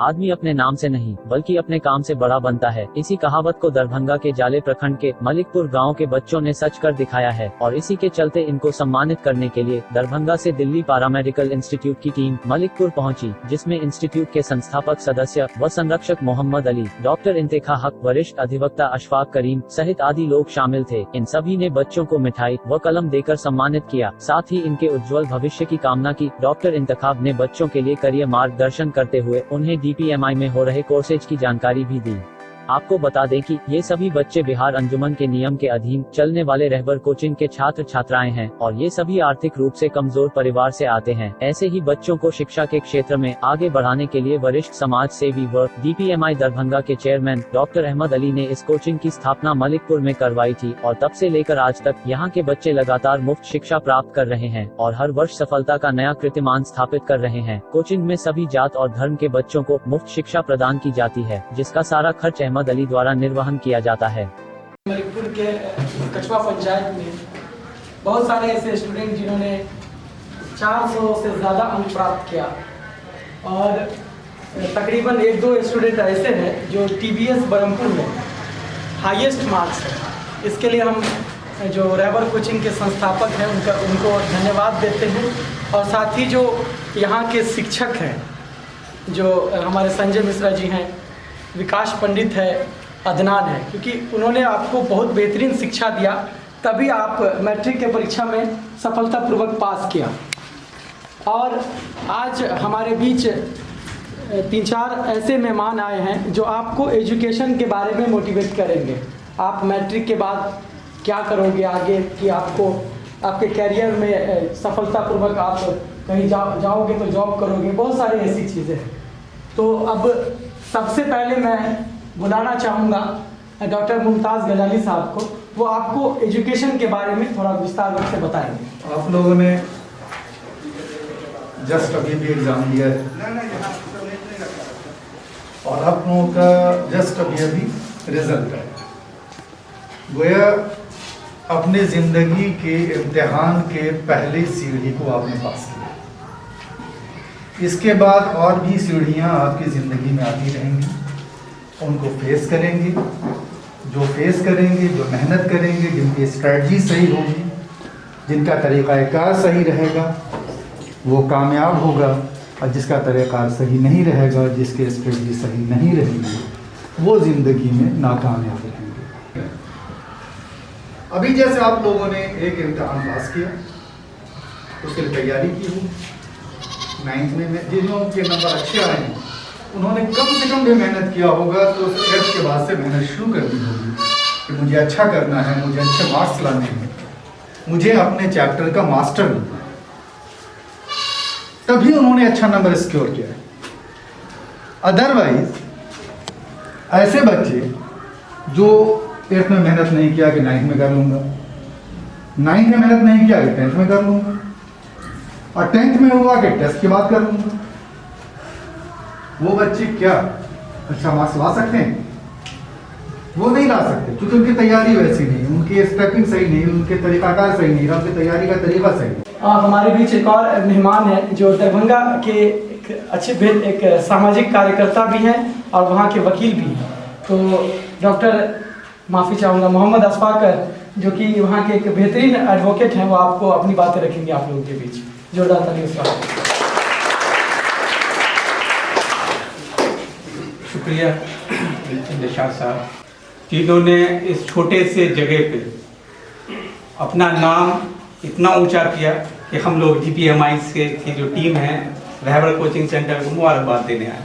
आदमी अपने नाम से नहीं बल्कि अपने काम से बड़ा बनता है। इसी कहावत को दरभंगा के जाले प्रखंड के मलिकपुर गांव के बच्चों ने सच कर दिखाया है और इसी के चलते इनको सम्मानित करने के लिए दरभंगा से दिल्ली पैरामेडिकल इंस्टीट्यूट की टीम मलिकपुर पहुंची, जिसमें इंस्टीट्यूट के संस्थापक सदस्य व संरक्षक मोहम्मद अली, डॉक्टर इंतेखा हक, वरिष्ठ अधिवक्ता अशफाक करीम सहित आदि लोग शामिल थे। इन सभी ने बच्चों को मिठाई व कलम देकर सम्मानित किया। साथ ही इनके उज्जवल भविष्य की कामना की। डॉक्टर इंतखाब ने बच्चों के लिए करियर मार्गदर्शन करते हुए उन्हें DPMI में हो रहे कोर्सेज की जानकारी भी दी। आपको बता दें कि ये सभी बच्चे बिहार अंजुमन के नियम के अधीन चलने वाले रहबर कोचिंग के छात्र छात्राएं हैं और ये सभी आर्थिक रूप से कमजोर परिवार से आते हैं। ऐसे ही बच्चों को शिक्षा के क्षेत्र में आगे बढ़ाने के लिए वरिष्ठ समाज सेवी व DPMI दरभंगा के चेयरमैन डॉक्टर अहमद अली ने इस कोचिंग की स्थापना मलिकपुर में करवाई थी और तब से लेकर आज तक यहाँ के बच्चे लगातार मुफ्त शिक्षा प्राप्त कर रहे हैं और हर वर्ष सफलता का नया कीर्तिमान स्थापित कर रहे हैं। कोचिंग में सभी जात और धर्म के बच्चों को मुफ्त शिक्षा प्रदान की जाती है, जिसका सारा खर्च अहमद अली द्वारा निर्वहन किया जाता है। मलिकपुर के कछवा पंचायत में बहुत सारे ऐसे स्टूडेंट जिन्होंने 400 से ज़्यादा अंक प्राप्त किया और तकरीबन 1-2 स्टूडेंट ऐसे हैं जो TBS बरमपुर में हाईएस्ट मार्क्स है। इसके लिए हम जो रहबर कोचिंग के संस्थापक हैं उनको धन्यवाद देते हैं और साथ ही जो यहाँ के शिक्षक हैं, जो हमारे संजय मिश्रा जी हैं, विकास पंडित है, अदनान है, क्योंकि उन्होंने आपको बहुत बेहतरीन शिक्षा दिया, तभी आप मैट्रिक के परीक्षा में सफलतापूर्वक पास किया। और आज हमारे बीच 3-4 ऐसे मेहमान आए हैं जो आपको एजुकेशन के बारे में मोटिवेट करेंगे। आप मैट्रिक के बाद क्या करोगे आगे, कि आपको आपके कैरियर में सफलतापूर्वक आप कहीं जाओगे तो जॉब करोगे, बहुत सारी ऐसी चीज़ें हैं। तो अब सबसे पहले मैं बुलाना चाहूँगा डॉक्टर मुमताज़ गजाली साहब को। वो आपको एजुकेशन के बारे में थोड़ा विस्तार रूप से बताएंगे। आप लोगों ने जस्ट अभी भी एग्ज़ाम दिया है और आप लोगों का जस्ट अभी रिजल्ट है। गोया अपने ज़िंदगी के इम्तिहान के पहले सीढ़ी को आपने पास किया। इसके बाद और भी सीढ़ियाँ आपकी ज़िंदगी में आती रहेंगी, उनको फेस करेंगे। जो फेस करेंगे, जो मेहनत करेंगे, जिनकी स्ट्रेटजी सही होगी, जिनका तरीक़ाकार सही रहेगा, वो कामयाब होगा। और जिसका तरीक़ा सही नहीं रहेगा, जिसकी स्ट्रेटजी सही नहीं रहेगी, वो ज़िंदगी में नाकामयाब रहेंगे। अभी जैसे आप लोगों ने एक इम्तिहान पास किया, उसके लिए तैयारी की हो, 9th में जिन लोगों के नंबर अच्छे आए हैं उन्होंने कम से कम भी मेहनत किया होगा, तो 8th के बाद से मेहनत शुरू कर दी होगी कि मुझे अच्छा करना है, मुझे अच्छे मार्क्स लाने हैं, मुझे अपने चैप्टर का मास्टर बनना है। तभी उन्होंने अच्छा नंबर सिक्योर किया है। अदरवाइज ऐसे बच्चे जो 8th में मेहनत नहीं किया कि 9th में कर लूँगा, 9th में मेहनत नहीं किया कि 10th में कर लूँगा, और 10th में हुआ कि टेस्ट की बात कर लूँगा, वो बच्चे क्या अच्छा मार्क्स ला सकते हैं? वो नहीं ला सकते, क्योंकि उनकी तैयारी वैसी नहीं, उनकी स्टेपिंग सही नहीं, उनके तरीक़ाकार सही नहीं, उनकी तैयारी का तरीका सही नहीं। हमारे बीच एक और मेहमान है जो दरभंगा के एक अच्छे एक सामाजिक कार्यकर्ता भी हैं और वहाँ के वकील भी हैं। तो डॉक्टर माफ़ी चाहूँगा मोहम्मद अशफाक, जो कि वहाँ के एक बेहतरीन एडवोकेट हैं, वो आपको अपनी बातें रखेंगे आप लोगों के बीच। जोरदार ताली उसका। शुक्रिया निशाद साहब, जिन्होंने इस छोटे से जगह पे अपना नाम इतना ऊंचा किया कि हम लोग DPMI से की जो टीम है रहबर कोचिंग सेंटर को मुबारकबाद देने आए।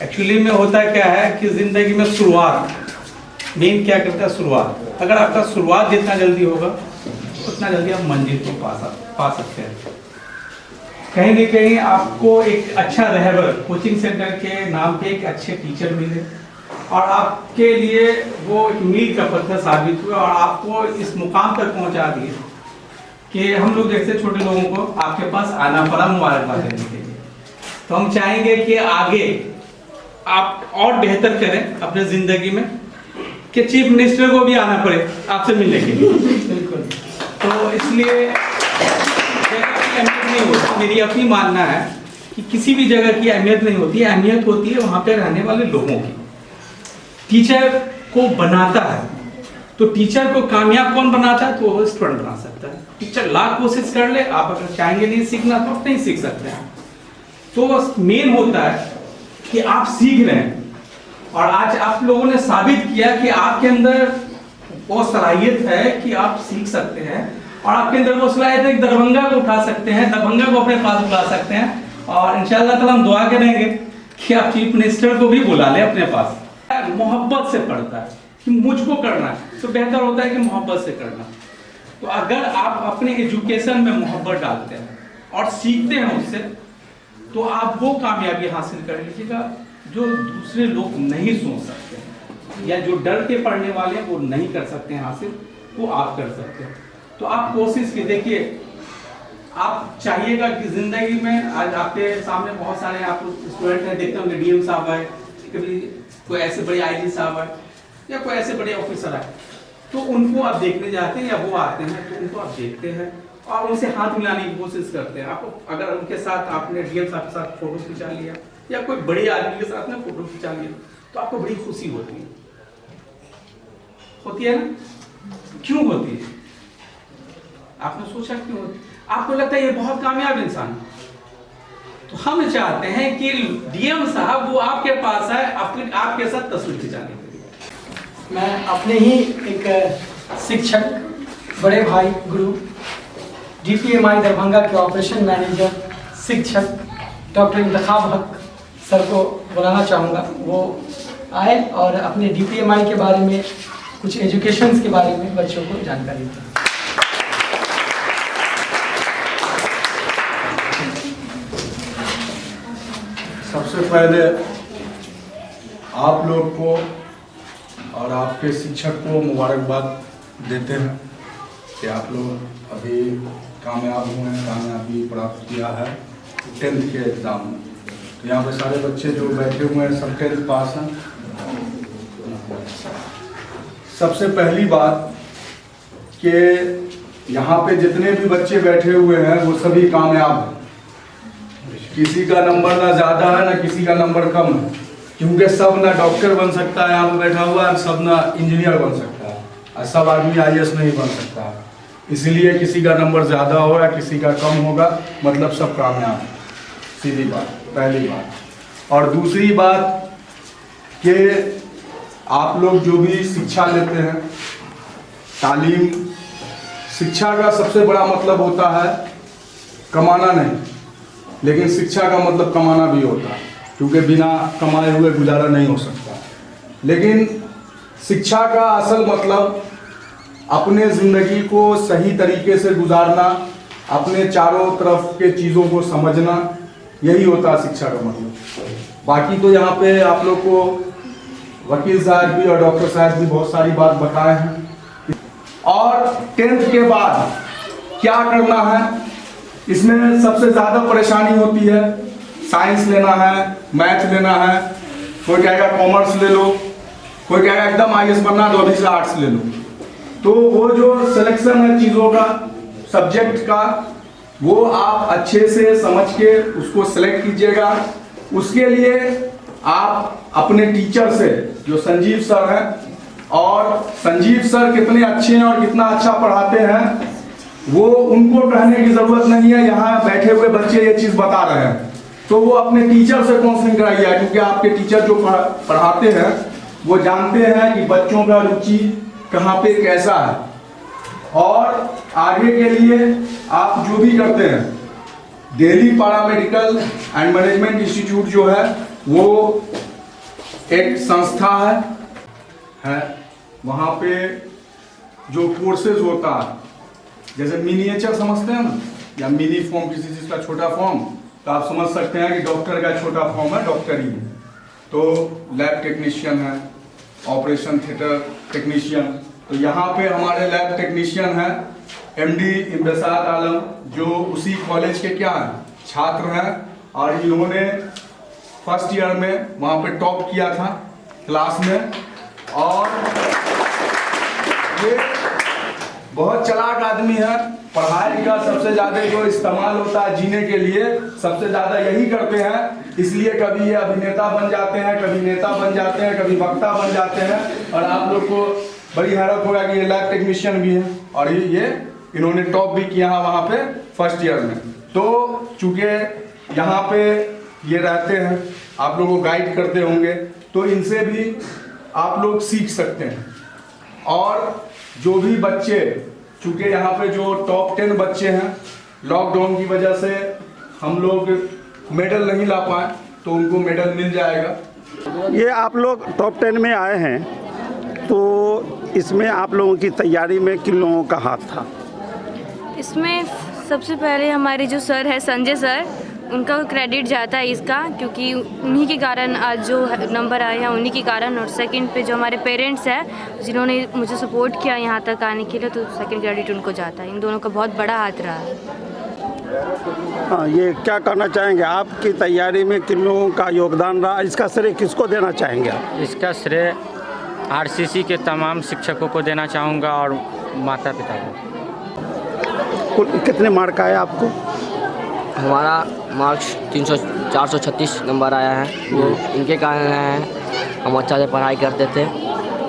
एक्चुअली में होता क्या है कि ज़िंदगी में शुरुआत मेन क्या करता है, शुरुआत। अगर आपका शुरुआत जितना जल्दी होगा उतना जल्दी आप मंजिल को पा सकते हैं। कहीं न कहीं आपको एक अच्छा रहबर कोचिंग सेंटर के नाम पे एक अच्छे टीचर मिले और आपके लिए वो मील का पत्थर साबित हुए और आपको इस मुकाम तक पहुंचा दिए कि हम लोग जैसे छोटे लोगों को आपके पास आना पड़ा मुबारकबाद देने के लिए। तो हम चाहेंगे कि आगे आप और बेहतर करें अपने ज़िंदगी में, कि चीफ मिनिस्टर को भी आना पड़े आपसे मिलने के लिए। बिल्कुल। तो इसलिए नहीं होता, मेरी अपनी मानना है कि किसी भी जगह की अहमियत नहीं होती है, अहमियत होती है वहाँ पे रहने वाले लोगों की। टीचर को बनाता है, तो टीचर को कामयाब कौन बनाता है? तो वो स्टूडेंट बना सकता है। टीचर लाख कोशिश कर ले, आप अगर चाहेंगे नहीं सीखना तो आप नहीं सीख सकते हैं। तो मेन होता है कि आप सीख रहे हैं, और आज आप लोगों ने साबित किया कि आपके अंदर वो सलाहियत है कि आप सीख सकते हैं, और आपके अंदर वो सलाहियत है कि दरभंगा को उठा सकते हैं, दरभंगा को अपने पास बुला सकते हैं। और इंशाअल्लाह ताला हम दुआ करेंगे कि आप चीफ मिनिस्टर को भी बुला लें अपने पास। मोहब्बत से पढ़ता है कि मुझको करना है, तो बेहतर होता है कि मोहब्बत से करना। तो अगर आप अपने एजुकेशन में मोहब्बत डालते हैं और सीखते हैं उससे, तो आप वो कामयाबी हासिल कर लीजिएगा जो दूसरे लोग नहीं सोच सकते हैं, या जो डर के पढ़ने वाले हैं वो नहीं कर सकते हैं हासिल, वो आप कर सकते हैं। तो आप कोशिश की, देखिए आप चाहिएगा कि जिंदगी में, आज आपके सामने बहुत सारे आप स्टूडेंट हैं, देखते होंगे डीएम साहब आए, कभी कोई ऐसे बड़े आईजी साहब आए, या कोई ऐसे बड़े ऑफिसर आए, तो उनको आप देखने जाते हैं या वो आते हैं, तो उनको आप देखते हैं और उनसे हाथ मिलाने की कोशिश करते हैं। आपको अगर उनके साथ आपने डीएम साहब के साथ फोटो खिंचा लिया, या कोई बड़े आदमी के साथ में फोटो खिंचा लिया, तो आपको बड़ी खुशी होती है ना? क्यों होती है? आपने सोचा क्यों होती? आपको लगता है ये बहुत कामयाब इंसान है। तो हम चाहते हैं कि डीएम साहब वो आपके पास आए, आपके साथ तस्वीर खिंचाने के लिए। मैं अपने ही एक शिक्षक, बड़े भाई, गुरु, DPMI दरभंगा के ऑपरेशन मैनेजर शिक्षक डॉक्टर इंतखाब हक सर को बुलाना चाहूँगा। वो आए और अपने DPMI के बारे में, कुछ एजुकेशन के बारे में बच्चों को जानकारी दें। सबसे पहले आप लोग को और आपके शिक्षक को मुबारकबाद देते हैं कि आप लोग अभी कामयाब हुए हैं, कामयाबी प्राप्त किया है 10th के एग्ज़ाम में। तो यहाँ पे सारे बच्चे जो बैठे हुए हैं सब 10th पास हैं। सबसे पहली बात कि यहाँ पे जितने भी बच्चे बैठे हुए हैं वो सभी कामयाब हैं। किसी का नंबर ना ज़्यादा है ना किसी का नंबर कम है, क्योंकि सब ना डॉक्टर बन सकता है यहाँ पे बैठा हुआ है, सब ना इंजीनियर बन सकता है, और सब आदमी IAS नहीं बन सकता है। इसलिए किसी का नंबर ज़्यादा होगा किसी का कम होगा, मतलब सब कामयाब है। सीधी बात, पहली बात। और दूसरी बात कि आप लोग जो भी शिक्षा लेते हैं, तालीम, शिक्षा का सबसे बड़ा मतलब होता है कमाना नहीं, लेकिन शिक्षा का मतलब कमाना भी होता है, क्योंकि बिना कमाए हुए गुजारा नहीं हो सकता। लेकिन शिक्षा का असल मतलब अपने ज़िंदगी को सही तरीके से गुजारना, अपने चारों तरफ के चीज़ों को समझना, यही होता है शिक्षा का मतलब। बाकी तो यहाँ पे आप लोग को वकील साहब भी और डॉक्टर साहब भी बहुत सारी बात बताए हैं। और 10th के बाद क्या करना है, इसमें सबसे ज़्यादा परेशानी होती है। साइंस लेना है, मैथ लेना है, कोई कहेगा कॉमर्स ले लो, कोई कहेगा एकदम IAS बनना तो अभी से आर्ट्स ले लो। तो वो जो सिलेक्शन है चीज़ों का, सब्जेक्ट का, वो आप अच्छे से समझ के उसको सेलेक्ट कीजिएगा। उसके लिए आप अपने टीचर से, जो संजीव सर हैं, और संजीव सर कितने अच्छे हैं और कितना अच्छा पढ़ाते हैं वो उनको कहने की ज़रूरत नहीं है, यहाँ बैठे हुए बच्चे ये चीज़ बता रहे हैं। तो वो अपने टीचर से काउंसलिंग कराइए, क्योंकि आपके टीचर जो पढ़ाते हैं वो जानते हैं कि बच्चों का रुचि कहाँ पे कैसा है। और आगे के लिए आप जो भी करते हैं, Delhi paramedical and management institute जो है वो एक संस्था है। वहाँ पे जो कोर्सेज होता है, जैसे मिनिएचर समझते हैं ना, या मिनी फॉर्म किसी चीज़ का छोटा फॉर्म, तो आप समझ सकते हैं कि डॉक्टर का छोटा फॉर्म है डॉक्टरी। तो लैब टेक्नीशियन है, ऑपरेशन थिएटर टेक्नीशियन। तो यहाँ पे हमारे लैब टेक्नीशियन है MD इम्तियाज आलम, जो उसी कॉलेज के क्या हैं, छात्र हैं, और इन्होंने फर्स्ट ईयर में वहाँ पे टॉप किया था क्लास में। और ये बहुत चालाक आदमी है। पढ़ाई का सबसे ज़्यादा जो इस्तेमाल होता है जीने के लिए, सबसे ज़्यादा यही करते हैं। इसलिए कभी ये अभिनेता बन जाते हैं, कभी नेता बन जाते हैं, कभी वक्ता बन जाते हैं। और आप लोग को बड़ी हैरत होगा कि ये लैब टेक्नीशियन भी है और ये इन्होंने टॉप भी किया है वहाँ पे फर्स्ट ईयर में। तो चूँकि यहाँ पे ये रहते हैं, आप लोगों को गाइड करते होंगे, तो इनसे भी आप लोग सीख सकते हैं। और जो भी बच्चे, चूँकि यहाँ पे जो टॉप 10 बच्चे हैं, लॉकडाउन की वजह से हम लोग मेडल नहीं ला पाए, तो उनको मेडल मिल जाएगा। ये आप लोग टॉप 10 में आए हैं, तो इसमें आप लोगों की तैयारी में किन लोगों का हाथ था? इसमें सबसे पहले हमारे जो सर है संजय सर, उनका क्रेडिट जाता है इसका, क्योंकि उन्हीं के कारण आज जो नंबर आए हैं उन्हीं के कारण। और सेकंड पे जो हमारे पेरेंट्स हैं जिन्होंने मुझे सपोर्ट किया यहाँ तक आने के लिए, तो सेकंड क्रेडिट उनको जाता है। इन दोनों का बहुत बड़ा हाथ रहा है। हाँ, ये क्या कहना चाहेंगे, आपकी तैयारी में किन लोगों का योगदान रहा, इसका श्रेय किसको देना चाहेंगे आप? इसका श्रेय आरसीसी के तमाम शिक्षकों को देना चाहूँगा और माता पिता को। कुल कितने मार्क आए आपको? हमारा मार्क्स 436 नंबर आया है। वो इनके कारण है, हम अच्छा से पढ़ाई करते थे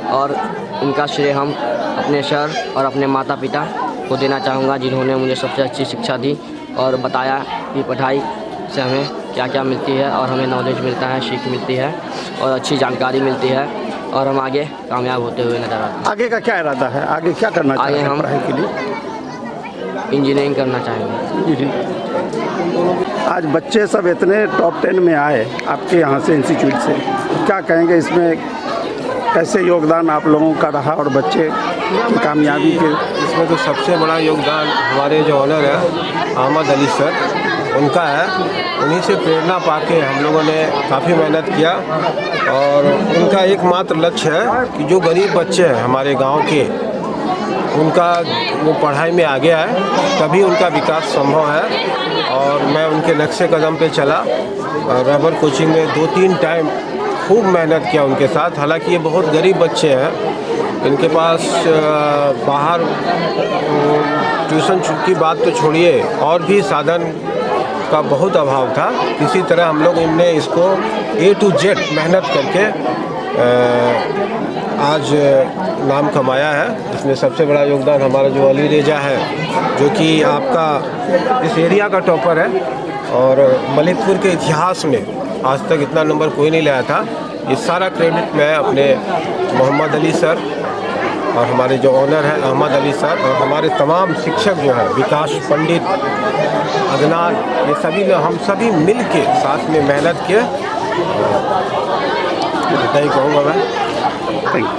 और इनका श्रेय हम अपने सर और अपने माता पिता को देना चाहूँगा, जिन्होंने मुझे सबसे अच्छी शिक्षा दी और बताया कि पढ़ाई से हमें क्या क्या मिलती है और हमें नॉलेज मिलता है, सीख मिलती है और अच्छी जानकारी मिलती है और हम आगे कामयाब होते हुए नजर आते हैं। आगे का क्या इरादा है, आगे क्या करना चाहेंगे हम पढ़ाई के लिए? इंजीनियरिंग करना चाहेंगे। आज बच्चे सब इतने टॉप 10 में आए आपके यहाँ से, इंस्टीट्यूट से, क्या कहेंगे इसमें कैसे योगदान आप लोगों का रहा और बच्चे की कामयाबी के? इसमें तो सबसे बड़ा योगदान हमारे जो ऑनर है अहमद अली सर, उनका है। उन्हीं से प्रेरणा पाके हम लोगों ने काफ़ी मेहनत किया और उनका एकमात्र लक्ष्य है कि जो गरीब बच्चे हैं हमारे गांव के, उनका वो पढ़ाई में आगे आए, तभी उनका विकास संभव है। और मैं उनके नक्शे कदम पे चला। रबर कोचिंग में 2-3 टाइम खूब मेहनत किया उनके साथ। हालांकि ये बहुत गरीब बच्चे हैं, इनके पास बाहर ट्यूशन की बात तो छोड़िए, और भी साधन का बहुत अभाव था। किसी तरह हम लोग इनने इसको A to Z मेहनत करके आज नाम कमाया है। इसमें सबसे बड़ा योगदान हमारा जो अली रेजा है, जो कि आपका इस एरिया का टॉपर है और मलिकपुर के इतिहास में आज तक इतना नंबर कोई नहीं लाया था। ये सारा क्रेडिट मैं अपने मोहम्मद अली सर और हमारे जो ऑनर हैं अहमद अली सर और हमारे तमाम शिक्षक जो हैं विकास पंडित, अदनान, ये सभी लोग, हम सभी मिल के साथ में मेहनत किए। इतना ही कहूँगा मैं। Thank you.